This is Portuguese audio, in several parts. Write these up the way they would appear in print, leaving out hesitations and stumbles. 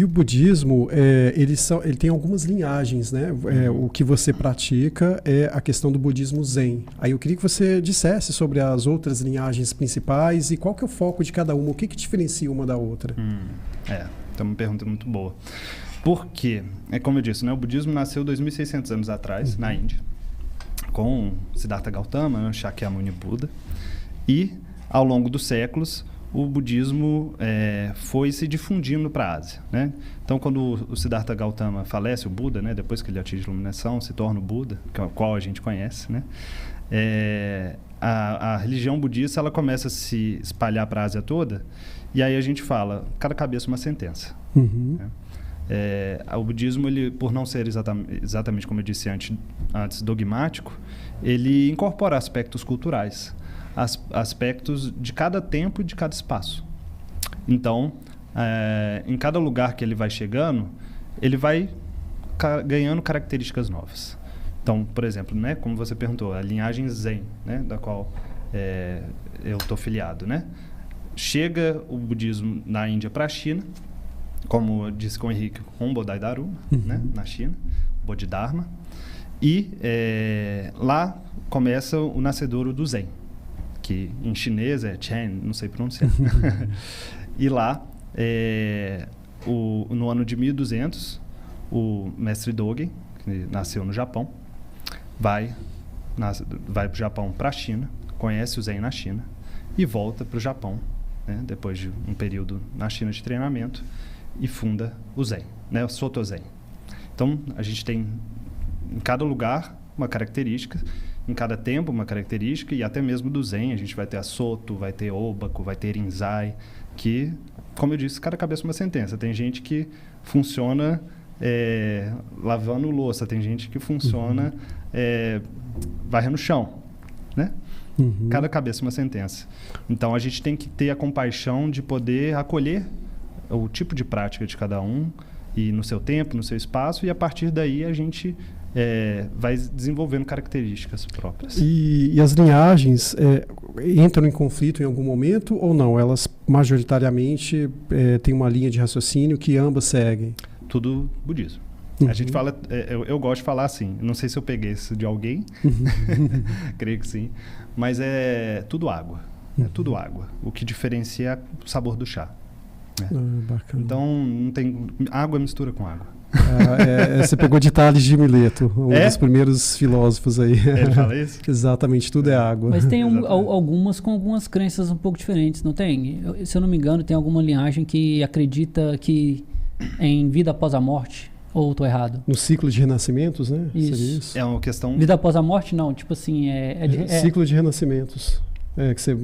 E o budismo, ele tem algumas linhagens, né? O que você pratica é a questão do budismo Zen. Aí eu queria que você dissesse sobre as outras linhagens principais e qual que é o foco de cada uma, o que diferencia uma da outra. Então uma pergunta muito boa. Por quê? Como eu disse, né? O budismo nasceu 2.600 anos atrás, na Índia, com Siddhartha Gautama, Shakyamuni Buda, e ao longo dos séculos o budismo foi se difundindo para a Ásia, né? Então, quando o Siddhartha Gautama falece, o Buda, né, depois que ele atinge a iluminação, se torna o Buda, que é o qual a gente conhece, né? A religião budista ela começa a se espalhar para a Ásia toda, e aí a gente fala, cada cabeça uma sentença. Né? O budismo, ele, por não ser exatamente como eu disse antes dogmático, ele incorpora aspectos culturais, aspectos de cada tempo e de cada espaço. Então, em cada lugar que ele vai chegando, ele vai ganhando características novas. Então, por exemplo, né, como você perguntou, a linhagem Zen, né, da qual eu estou filiado, né? Chega o budismo na Índia para a China, como disse com o Henrique, com Bodhidharma, né, na China, Bodhidharma, e lá começa o nascedouro do Zen, que em chinês é Chen, não sei pronunciar. E lá, no ano de 1200, o mestre Dogen, que nasceu no Japão, vai para o Japão, para a China, conhece o Zen na China e volta para o Japão, né, depois de um período na China de treinamento, e funda o Zen, né, o Soto Zen. Então, a gente tem em cada lugar uma característica, em cada tempo uma característica, e até mesmo do Zen, a gente vai ter a Soto, vai ter Obako, vai ter Rinzai, que, como eu disse, cada cabeça uma sentença. Tem gente que funciona lavando louça, tem gente que funciona varrendo o chão, né? Cada cabeça uma sentença. Então, a gente tem que ter a compaixão de poder acolher o tipo de prática de cada um, e no seu tempo, no seu espaço, e a partir daí a gente vai desenvolvendo características próprias. E as linhagens entram em conflito em algum momento ou não? Elas majoritariamente têm uma linha de raciocínio que ambas seguem? Tudo budismo. A gente fala, eu gosto de falar assim, não sei se eu peguei isso de alguém, creio que sim, mas é tudo água. É tudo água. O que diferencia é o sabor do chá. Bacana. Então, não tem água mistura com água. Você pegou de Tales de Mileto, um dos primeiros filósofos aí. Ele fala isso? Exatamente, tudo é água. Mas tem algumas com algumas crenças um pouco diferentes, não tem? Se eu não me engano, tem alguma linhagem que acredita que em vida após a morte, ou estou errado? No ciclo de renascimentos, né? Isso. Seria isso? É uma questão... Vida após a morte, não. Tipo assim, ciclo de renascimentos. Que você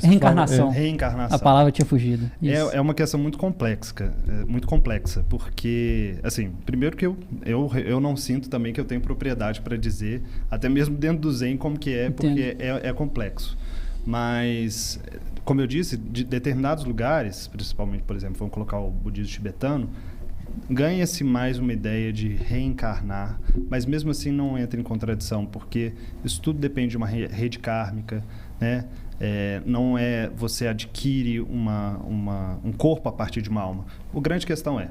reencarnação. Reencarnação. A palavra tinha fugido. É uma questão muito complexa, porque, assim, primeiro que eu não sinto também que eu tenho propriedade para dizer, até mesmo dentro do Zen, como que é, porque é complexo. Mas, como eu disse, de determinados lugares, principalmente, por exemplo, vamos colocar o budismo tibetano, ganha-se mais uma ideia de reencarnar, mas mesmo assim não entra em contradição, porque isso tudo depende de uma rede kármica, né? Não você adquire um corpo a partir de uma alma. A grande questão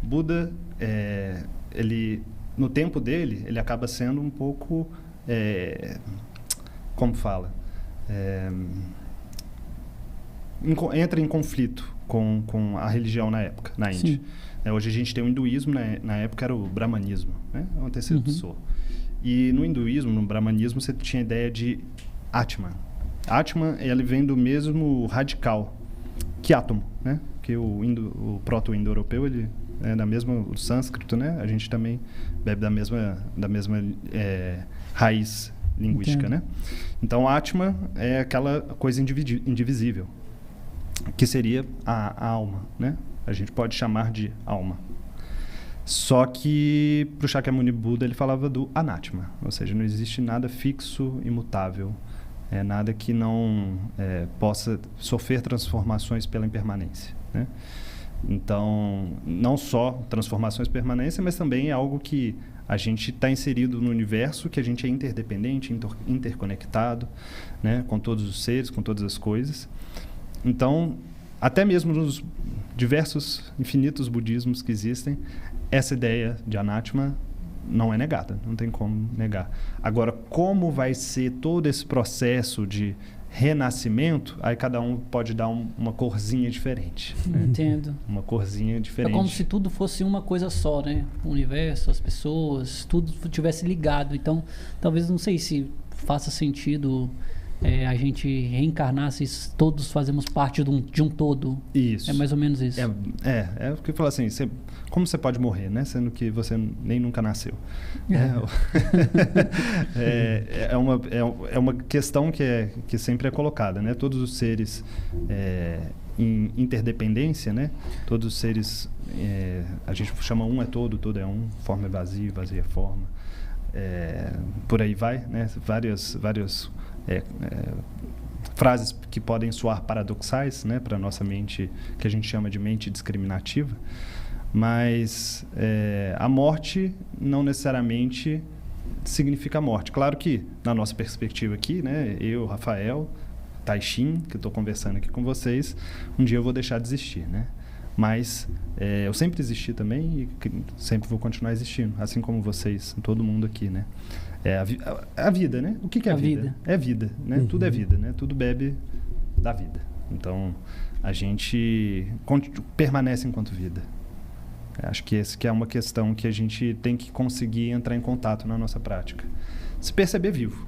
Buda, ele, no tempo dele, ele acaba sendo um pouco, como fala, entra em conflito com a religião na época, na Índia. Hoje a gente tem o hinduísmo, na época era o brahmanismo, né? É um antecessor. E no hinduísmo, no brahmanismo, você tinha a ideia de Atman. Atman, ele vem do mesmo radical que átomo, né? Que o proto-indo-europeu, ele é da mesma, o sânscrito, né? A gente também bebe da mesma raiz linguística, né? Então, Atman é aquela coisa indivisível, que seria a alma, né? A gente pode chamar de alma. Só que para o Shakyamuni Buda ele falava do anatma, ou seja, não existe nada fixo, imutável, nada que não possa sofrer transformações pela impermanência, né? Então, não só transformações e permanência, mas também é algo que a gente está inserido no universo, que a gente é interdependente, interconectado, né, com todos os seres, com todas as coisas. Então, até mesmo diversos, infinitos budismos que existem, essa ideia de Anatma não é negada, não tem como negar. Agora, como vai ser todo esse processo de renascimento, aí cada um pode dar uma corzinha diferente. Né? Entendo. Uma corzinha diferente. É como se tudo fosse uma coisa só, né? O universo, as pessoas, tudo tivesse ligado. Então, talvez, não sei se faça sentido a gente reencarnar se todos fazemos parte de um todo. Isso. É mais ou menos isso. É o que eu falo assim, como você pode morrer, né? Sendo que você nem nunca nasceu. É uma questão que sempre é colocada, né? Todos os seres em interdependência, né? Todos os seres, a gente chama um é todo, todo é um, forma é vazio, vazio é forma. Por aí vai, né? Várias frases que podem soar paradoxais, né, para a nossa mente, que a gente chama de mente discriminativa, mas a morte não necessariamente significa morte. Claro que, na nossa perspectiva aqui, né, eu, Rafael, Taishin, que estou conversando aqui com vocês, um dia eu vou deixar de existir, né? Mas eu sempre existi também e sempre vou continuar existindo, assim como vocês, todo mundo aqui, né? A vida, né? O que é a vida? É vida, né? Uhum. Tudo é vida, né? Tudo bebe da vida. Então, a gente permanece enquanto vida. Acho que essa que é uma questão que a gente tem que conseguir entrar em contato na nossa prática. Se perceber vivo.